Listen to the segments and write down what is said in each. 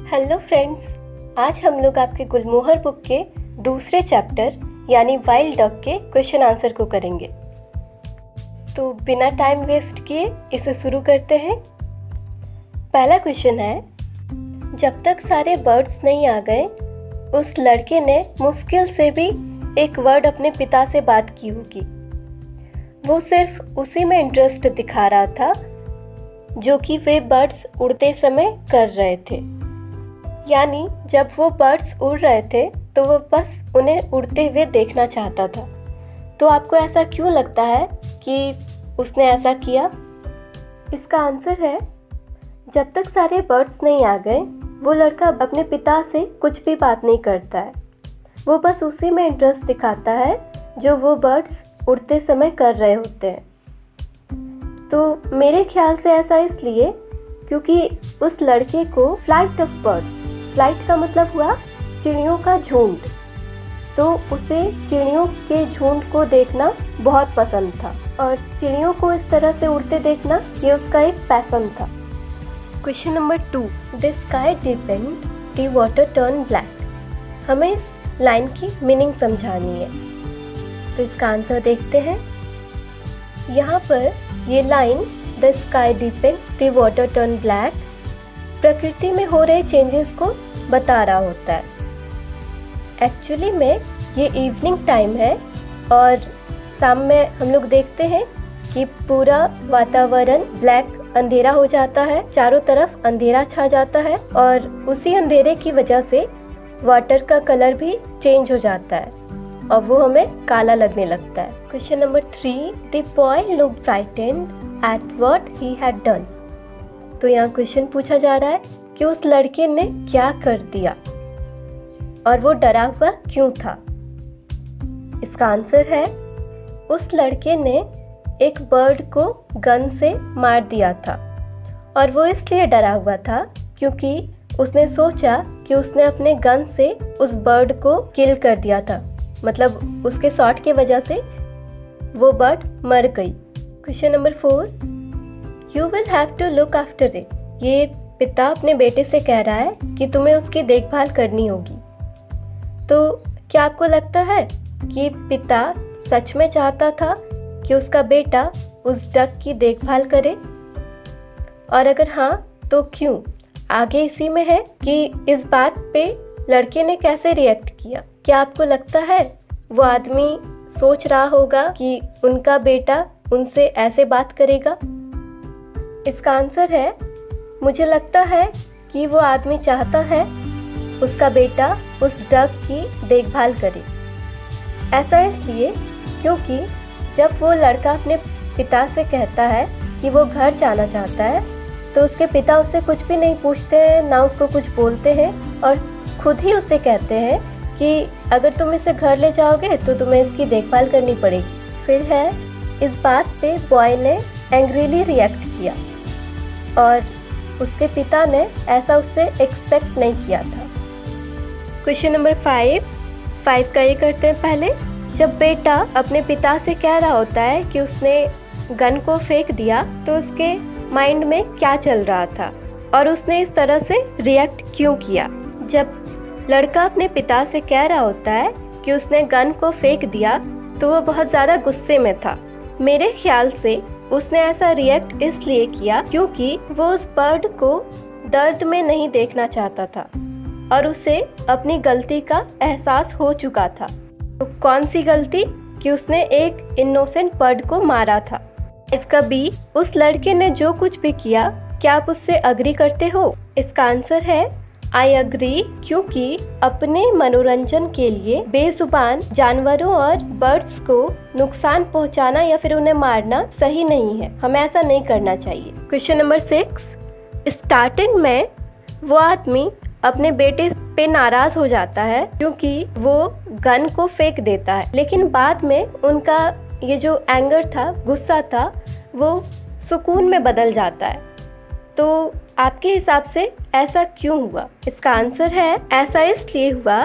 Hello friends, आज हम लोग आपके गुलमोहर बुक के दूसरे चैप्टर यानी वाइल्ड डक के क्वेश्चन आंसर को करेंगे। तो बिना टाइम वेस्ट किए इसे शुरू करते हैं। पहला क्वेश्चन है, जब तक सारे बर्ड्स नहीं आ गए उस लड़के ने मुश्किल से भी एक वर्ड अपने पिता से बात की होगी। वो सिर्फ उसी में इंटरेस्ट दिखा रहा था जो कि वे बर्ड्स उड़ते समय कर रहे थे। यानी जब वो बर्ड्स उड़ रहे थे तो वो बस उन्हें उड़ते हुए देखना चाहता था। तो आपको ऐसा क्यों लगता है कि उसने ऐसा किया? इसका आंसर है, जब तक सारे बर्ड्स नहीं आ गए वो लड़का अपने पिता से कुछ भी बात नहीं करता है। वो बस उसी में इंटरेस्ट दिखाता है जो वो बर्ड्स उड़ते समय कर रहे होते हैं। तो मेरे ख्याल से ऐसा इसलिए क्योंकि उस लड़के को फ्लाइट ऑफ बर्ड्स, फ्लाइट का मतलब हुआ चिड़ियों का झुंड, तो उसे चिड़ियों के झुंड को देखना बहुत पसंद था और चिड़ियों को इस तरह से उड़ते देखना ये उसका एक पैशन था। Question number 2, the sky depend, the water turn black. हमें इस लाइन की मीनिंग समझानी है, तो इसका आंसर देखते हैं। यहाँ पर ये line the sky depend, the water turn black प्रकृति में हो रहे चेंजेस को बता रहा होता है। एक्चुअली में ये इवनिंग टाइम है और शाम में हम लोग देखते हैं कि पूरा वातावरण ब्लैक अंधेरा हो जाता है, चारों तरफ अंधेरा छा जाता है और उसी अंधेरे की वजह से वाटर का कलर भी चेंज हो जाता है और वो हमें काला लगने लगता है। Question number 3, the boy looked frightened at what he had done. तो यहाँ क्वेश्चन पूछा जा रहा है कि उस लड़के ने क्या कर दिया और वो डरा हुआ क्यों था। इसका आंसर है, उस लड़के ने एक बर्ड को गन से मार दिया था और वो इसलिए डरा हुआ था क्योंकि उसने सोचा कि उसने अपने गन से उस बर्ड को किल कर दिया था, मतलब उसके शॉट की वजह से वो बर्ड मर गई। Question number 4, you will have to look after it. ये पिता अपने बेटे से कह रहा है कि तुम्हें उसकी देखभाल करनी होगी। तो क्या आपको लगता है कि पिता सच में चाहता था कि उसका बेटा उस डक की देखभाल करे? और अगर हाँ तो क्यों? आगे इसी में है कि इस बात पे लड़के ने कैसे रिएक्ट किया। क्या आपको लगता है वो आदमी सोच रहा होगा कि उनका बेटा उनसे ऐसे बात करेगा? इसका आंसर है, मुझे लगता है कि वो आदमी चाहता है उसका बेटा उस डक की देखभाल करे। ऐसा इसलिए क्योंकि जब वो लड़का अपने पिता से कहता है कि वो घर जाना चाहता है तो उसके पिता उससे कुछ भी नहीं पूछते हैं, ना उसको कुछ बोलते हैं और खुद ही उससे कहते हैं कि अगर तुम इसे घर ले जाओगे तो तुम्हें इसकी देखभाल करनी पड़ेगी। फिर है, इस बात पे बॉय ने एंग्रीली रिएक्ट किया और उसके पिता ने ऐसा उससे एक्सपेक्ट नहीं किया था। क्वेश्चन नंबर 5 का ये करते हैं पहले। जब बेटा अपने पिता से कह रहा होता है कि उसने गन को फेंक दिया तो उसके माइंड में क्या चल रहा था और उसने इस तरह से रिएक्ट क्यों किया। जब लड़का अपने पिता से कह रहा होता है कि उसने गन को फेंक दिया तो वो बहुत ज़्यादा गुस्से में था। मेरे ख्याल से उसने ऐसा रिएक्ट इसलिए किया क्योंकि वो उस बर्ड को दर्द में नहीं देखना चाहता था और उसे अपनी गलती का एहसास हो चुका था। तो कौन सी गलती? कि उसने एक इनोसेंट बर्ड को मारा था। 5 का बी, उस लड़के ने जो कुछ भी किया क्या आप उससे अग्री करते हो? इसका आंसर है, आई अग्री, क्योंकि अपने मनोरंजन के लिए बेजुबान जानवरों और बर्ड्स को नुकसान पहुंचाना या फिर उन्हें मारना सही नहीं है। हमें ऐसा नहीं करना चाहिए। क्वेश्चन नंबर 6, स्टार्टिंग में वो आदमी अपने बेटे पे नाराज हो जाता है क्योंकि वो गन को फेंक देता है, लेकिन बाद में उनका ये जो एंगर था, गुस्सा था, वो सुकून में बदल जाता है। तो आपके हिसाब से ऐसा क्यों हुआ? इसका आंसर है, ऐसा इसलिए हुआ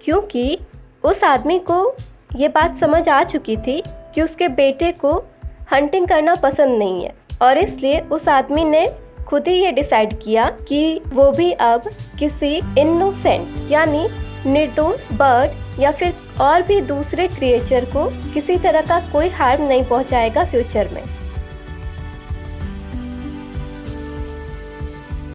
क्योंकि उस आदमी को ये बात समझ आ चुकी थी कि उसके बेटे को हंटिंग करना पसंद नहीं है और इसलिए उस आदमी ने खुद ही ये डिसाइड किया कि वो भी अब किसी इनोसेंट यानी निर्दोष बर्ड या फिर और भी दूसरे क्रिएचर को किसी तरह का कोई हार्म नहीं पहुंचाएगा फ्यूचर में।